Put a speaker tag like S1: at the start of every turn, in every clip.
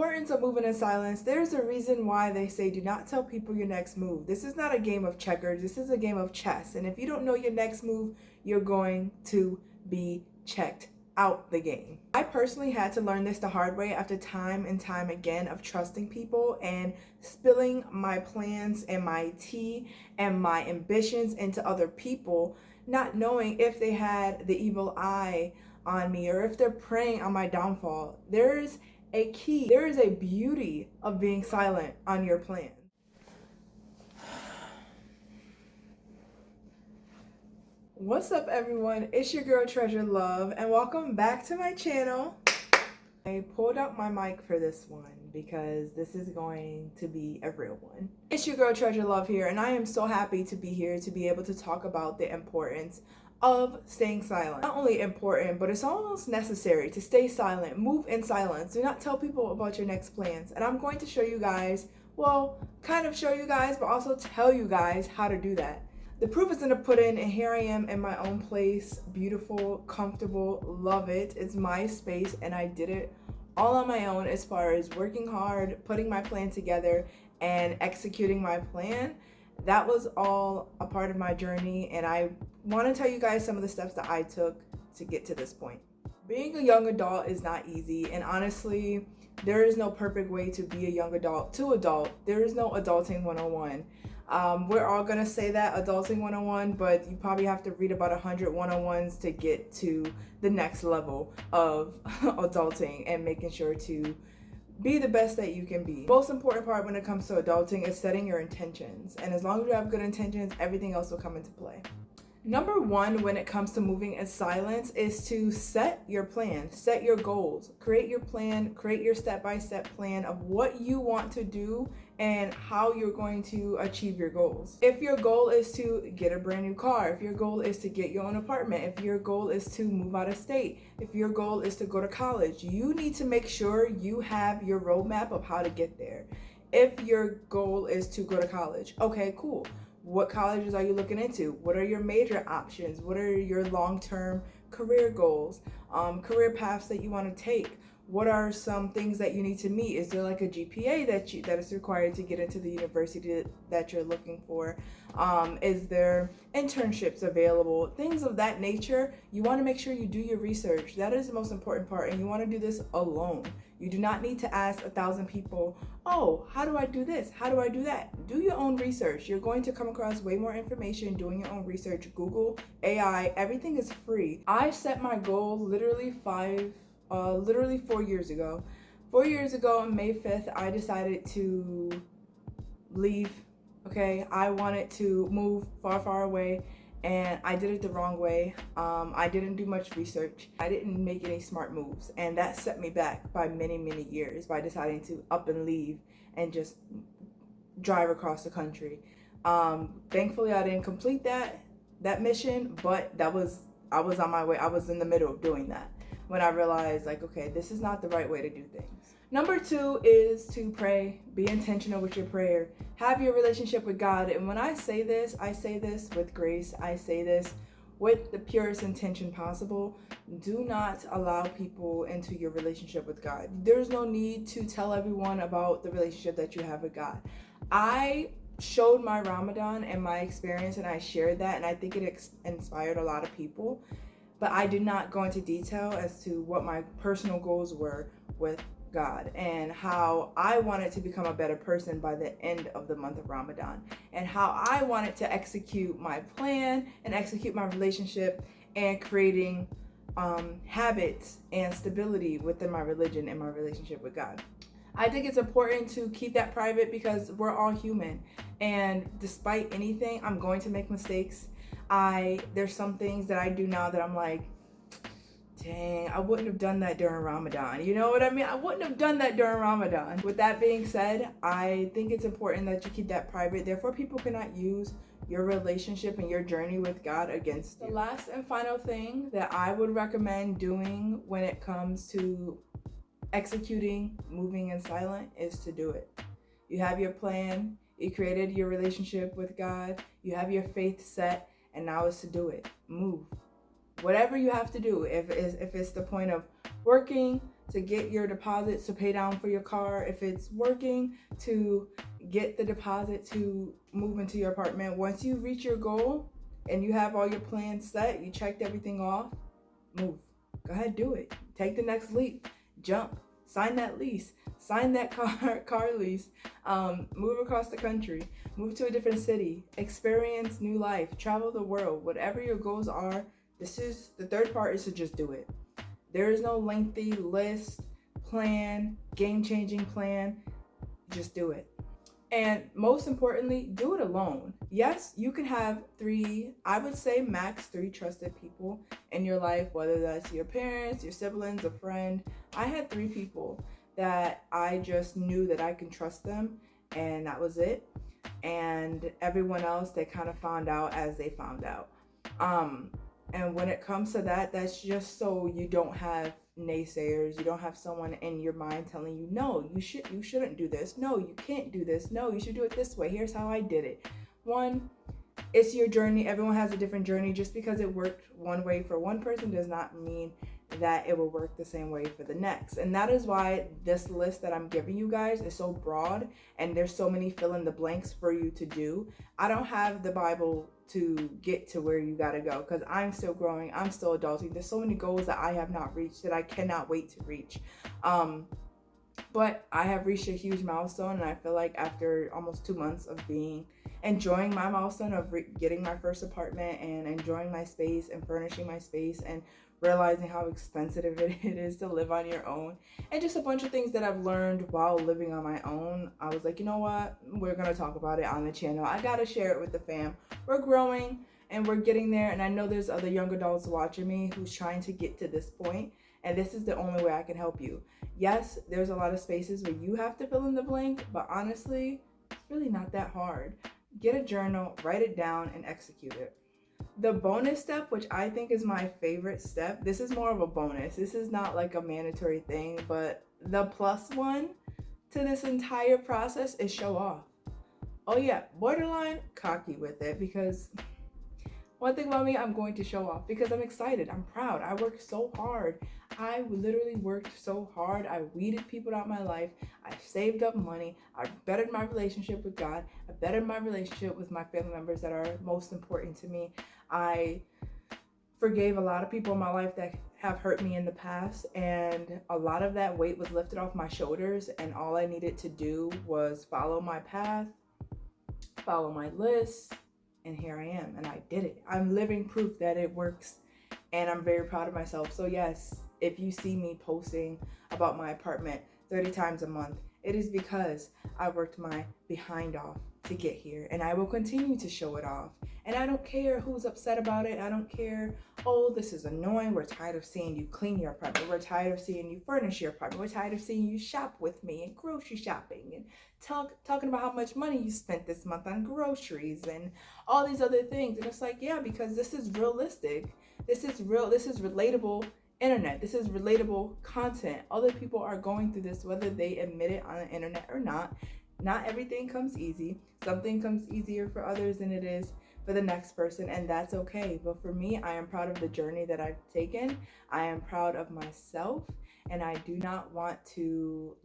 S1: importance of moving in silence, there's a reason why they say do not tell people your next move. This is not a game of checkers, this is a game of chess. And if you don't know your next move, you're going to be checked out the game. I personally had to learn this the hard way after time and time again of trusting people and spilling my plans and my tea and my ambitions into other people, not knowing if they had the evil eye on me or if they're preying on my downfall. There's a key, there is a beauty of being silent on your plan. What's up, everyone? It's your girl Treasurelove, and welcome back to my channel. I pulled out my mic for this one because this is going to be a real one. It's your girl Treasurelove here, and I am so happy to be here to be able to talk about the importance of staying silent. Not only important, but it's almost necessary to stay silent, move in silence. Do not tell people about your next plans. And I'm going to show you guys, well, kind of show you guys, but also tell you guys how to do that. The proof is in the pudding, and here I am in my own place, beautiful, comfortable, love it. It's my space, and I did it all on my own as far as working hard, putting my plan together, and executing my plan. That was all a part of my journey, and I want to tell you guys some of the steps that I took to get to this point. Being a young adult is not easy, and honestly, there is no perfect way to be a young adult to adult. There is no adulting 101. We're all gonna say that, adulting 101, but you probably have to read about 100 101s to get to the next level of adulting and making sure to be the best that you can be. Most important part when it comes to adulting is setting your intentions. And as long as you have good intentions, everything else will come into play. Number one, when it comes to moving in silence, is to set your plan, set your goals, create your plan, create your step-by-step plan of what you want to do and how you're going to achieve your goals. If your goal is to get a brand new car, if your goal is to get your own apartment, if your goal is to move out of state, if your goal is to go to college, you need to make sure you have your roadmap of how to get there. If your goal is to go to college, okay, cool. What colleges are you looking into? What are your major options? What are your long-term career goals, career paths that you want to take? What are some things that you need to meet? Is there like a GPA that is required to get into the university that you're looking for? Is there internships available? Things of that nature. You want to make sure you do your research. That is the most important part, and you want to do this alone. You do not need to ask 1,000 people, oh, how do I do this? How do I do that? Do your own research. You're going to come across way more information doing your own research. Google, AI, everything is free. I set my goal literally 4 years ago. 4 years ago on May 5th, I decided to leave. Okay, I wanted to move far, far away, and I did it the wrong way. I didn't do much research. I didn't make any smart moves, and that set me back by many, many years by deciding to up and leave and just drive across the country. Thankfully, I didn't complete that mission, but I was on my way. I was in the middle of doing that when I realized, like, okay, this is not the right way to do things. Number two is to pray. Be intentional with your prayer. Have your relationship with God. And when I say this with grace. I say this with the purest intention possible. Do not allow people into your relationship with God. There's no need to tell everyone about the relationship that you have with God. I showed my Ramadan and my experience, and I shared that, and I think it inspired a lot of people. But I did not go into detail as to what my personal goals were with God and how I wanted to become a better person by the end of the month of Ramadan, and how I wanted to execute my plan and execute my relationship and creating habits and stability within my religion and my relationship with God. I think it's important to keep that private because we're all human, and despite anything, I'm going to make mistakes. There's some things that I do now that I'm like, dang, I wouldn't have done that during Ramadan. You know what I mean? I wouldn't have done that during Ramadan. With that being said, I think it's important that you keep that private. Therefore, people cannot use your relationship and your journey with God against you. The last and final thing that I would recommend doing when it comes to executing moving in silent is to do it. You have your plan. You created your relationship with God. You have your faith set. And now it's to do it. Move. Whatever you have to do. If it's the point of working, to get your deposits to pay down for your car if it's working, to get the deposit to move into your apartment. Once you reach your goal and you have all your plans set, you checked everything off, move. Go ahead, do it. Take the next leap. Jump. Sign that lease. Sign that car lease. Move across the country. Move to a different city. Experience new life. Travel the world. Whatever your goals are, this is the third part, is to just do it. There is no lengthy list, plan, game-changing plan. Just do it. And most importantly, do it alone. Yes, you can have I would say max 3 trusted people in your life, whether that's your parents, your siblings, a friend. I had 3 people that I just knew that I can trust them, and that was it. And everyone else, they kind of found out as they found out. And when it comes to that, that's just so you don't have naysayers. You don't have someone in your mind telling you, no, you shouldn't do this. No, you can't do this. No, you should do it this way. Here's how I did it. One, it's your journey. Everyone has a different journey. Just because it worked one way for one person does not mean that it will work the same way for the next. And that is why this list that I'm giving you guys is so broad, and there's so many fill in the blanks for you to do. I don't have the Bible to get to where you gotta go, because I'm still growing, I'm still adulting. There's so many goals that I have not reached that I cannot wait to reach. But I have reached a huge milestone, and I feel like after almost 2 months of enjoying my milestone of getting my first apartment and enjoying my space and furnishing my space and realizing how expensive it is to live on your own, and just a bunch of things that I've learned while living on my own, I was like, you know what, we're gonna talk about it on the channel. I gotta share it with the fam. We're growing and we're getting there, and I know there's other young adults watching me who's trying to get to this point, and this is the only way I can help you. Yes, there's a lot of spaces where you have to fill in the blank, but honestly, it's really not that hard. Get a journal, write it down, and execute it. The bonus step, which I think is my favorite step, this is more of a bonus. This is not like a mandatory thing, but the plus one to this entire process is show off. Oh yeah, borderline cocky with it, because one thing about me, I'm going to show off because I'm excited. I'm proud. I worked so hard. I literally worked so hard. I weeded people out of my life. I saved up money. I bettered my relationship with God. I bettered my relationship with my family members that are most important to me. I forgave a lot of people in my life that have hurt me in the past, and a lot of that weight was lifted off my shoulders, and all I needed to do was follow my path, follow my list, and here I am, and I did it. I'm living proof that it works, and I'm very proud of myself. So yes, if you see me posting about my apartment 30 times a month, it is because I worked my behind off to get here, and I will continue to show it off. And I don't care who's upset about it. I don't care, oh, this is annoying. We're tired of seeing you clean your apartment. We're tired of seeing you furnish your apartment. We're tired of seeing you shop with me and grocery shopping and talking about how much money you spent this month on groceries and all these other things. And it's like, yeah, because this is realistic. This is real. This is relatable internet. This is relatable content. Other people are going through this, whether they admit it on the internet or not. Not everything comes easy. Something comes easier for others than it is for the next person, and that's okay. But for me, I am proud of the journey that I've taken. I am proud of myself, and I do not want to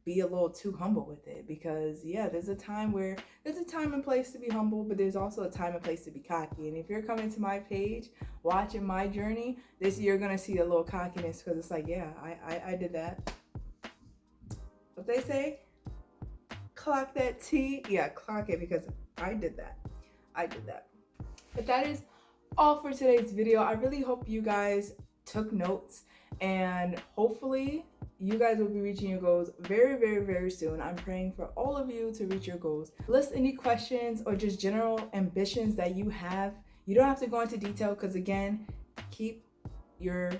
S1: be a little too humble with it, because yeah, there's a time and place to be humble, but there's also a time and place to be cocky. And if you're coming to my page watching my journey, you're gonna see a little cockiness, because it's like, yeah, I did that. What they say, clock that T. Yeah, clock it, because I did that. But that is all for today's video. I really hope you guys took notes, and hopefully you guys will be reaching your goals very, very, very soon. I'm praying for all of you to reach your goals. List any questions or just general ambitions that you have. You don't have to go into detail, because again, keep your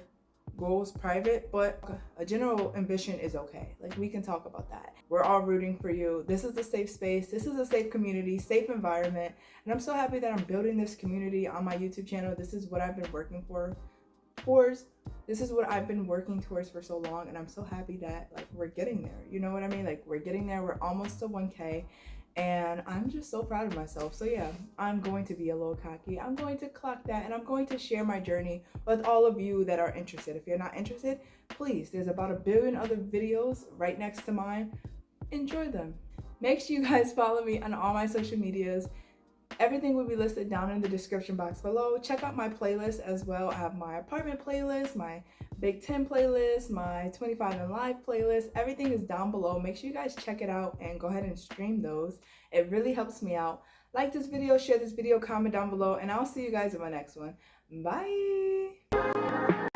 S1: goals private, but a general ambition is okay. We can talk about that. We're all rooting for you. This is a safe space. This is a safe community, safe environment. And I'm so happy that I'm building this community on my YouTube channel. This is what I've been working towards. This is what I've been working towards for so long. And I'm so happy that we're getting there. You know what I mean? We're getting there. We're almost to 1K. And I'm just so proud of myself. So yeah, I'm going to be a little cocky. I'm going to clock that, and I'm going to share my journey with all of you that are interested. If you're not interested, please, there's about 1 billion other videos right next to mine. Enjoy them. Make sure you guys follow me on all my social medias. Everything will be listed down in the description box below. Check out my playlist as well. I have my apartment playlist, my Big 10 playlist, my 25 and Live playlist. Everything is down below. Make sure you guys check it out and go ahead and stream those. It really helps me out. Like this video, share this video, comment down below, and I'll see you guys in my next one. Bye!